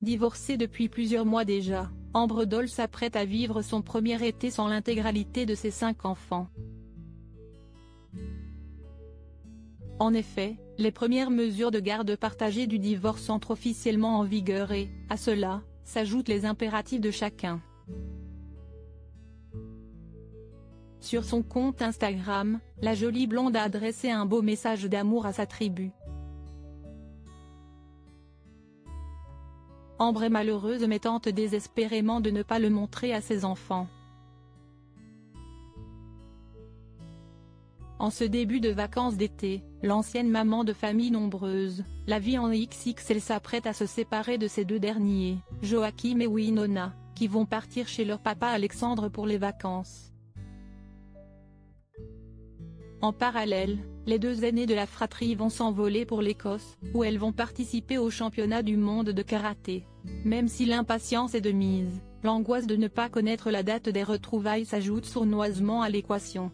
Divorcée depuis plusieurs mois déjà, Amber Doll s'apprête à vivre son premier été sans l'intégralité de ses 5 enfants. En effet, les premières mesures de garde partagée du divorce entrent officiellement en vigueur et, à cela, s'ajoutent les impératifs de chacun. Sur son compte Instagram, la jolie blonde a adressé un beau message d'amour à sa tribu. Amber est malheureuse mais tente désespérément de ne pas le montrer à ses enfants. En ce début de vacances d'été, l'ancienne maman de famille nombreuse, la vie en XXL s'apprête à se séparer de ces 2 derniers, Joachim et Winona, qui vont partir chez leur papa Alexandre pour les vacances. En parallèle, les 2 aînés de la fratrie vont s'envoler pour l'Écosse, où elles vont participer au championnat du monde de karaté. Même si l'impatience est de mise, l'angoisse de ne pas connaître la date des retrouvailles s'ajoute sournoisement à l'équation.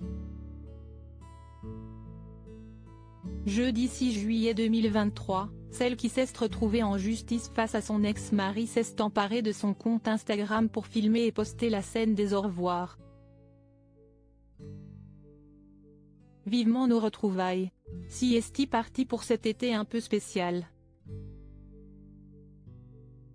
Jeudi 6 juillet 2023, celle qui s'est retrouvée en justice face à son ex-mari s'est emparée de son compte Instagram pour filmer et poster la scène des au revoir. Vivement nos retrouvailles. Si est parti pour cet été un peu spécial.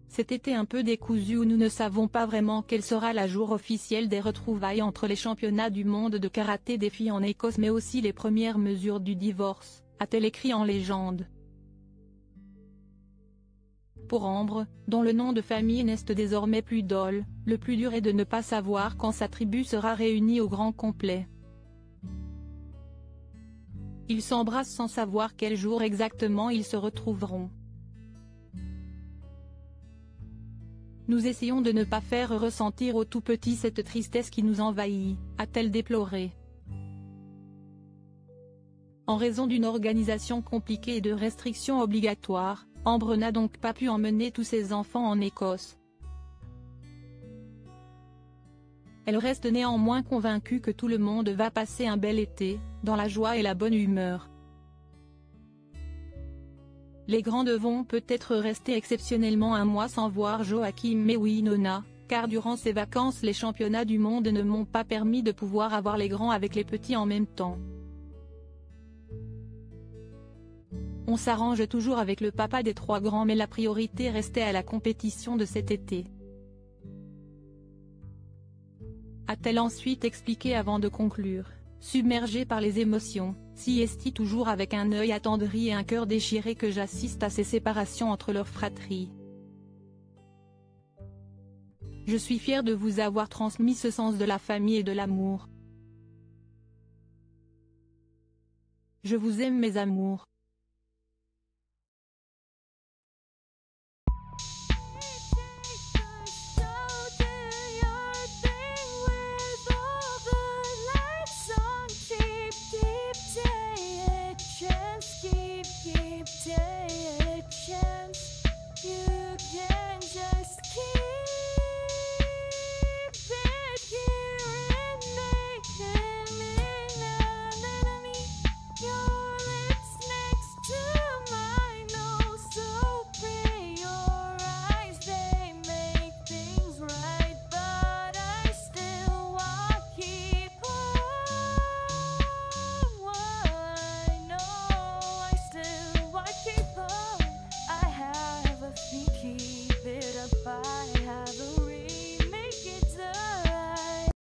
Cet été un peu décousu où nous ne savons pas vraiment quel sera le jour officiel des retrouvailles entre les championnats du monde de karaté des filles en Écosse mais aussi les premières mesures du divorce, a-t-elle écrit en légende. Pour Amber, dont le nom de famille n'est désormais plus Doll, le plus dur est de ne pas savoir quand sa tribu sera réunie au grand complet. Ils s'embrassent sans savoir quel jour exactement ils se retrouveront. Nous essayons de ne pas faire ressentir aux tout petits cette tristesse qui nous envahit, a-t-elle déploré. En raison d'une organisation compliquée et de restrictions obligatoires, Amber n'a donc pas pu emmener tous ses enfants en Écosse. Elle reste néanmoins convaincue que tout le monde va passer un bel été, dans la joie et la bonne humeur. Les grandes vont peut-être rester exceptionnellement un mois sans voir Joachim et Winona, car durant ces vacances les championnats du monde ne m'ont pas permis de pouvoir avoir les grands avec les petits en même temps. On s'arrange toujours avec le papa des 3 grands mais la priorité restait à la compétition de cet été. A-t-elle ensuite expliqué avant de conclure, submergée par les émotions, si est toujours avec un œil attendri et un cœur déchiré que j'assiste à ces séparations entre leurs fratries. Je suis fière de vous avoir transmis ce sens de la famille et de l'amour. Je vous aime mes amours.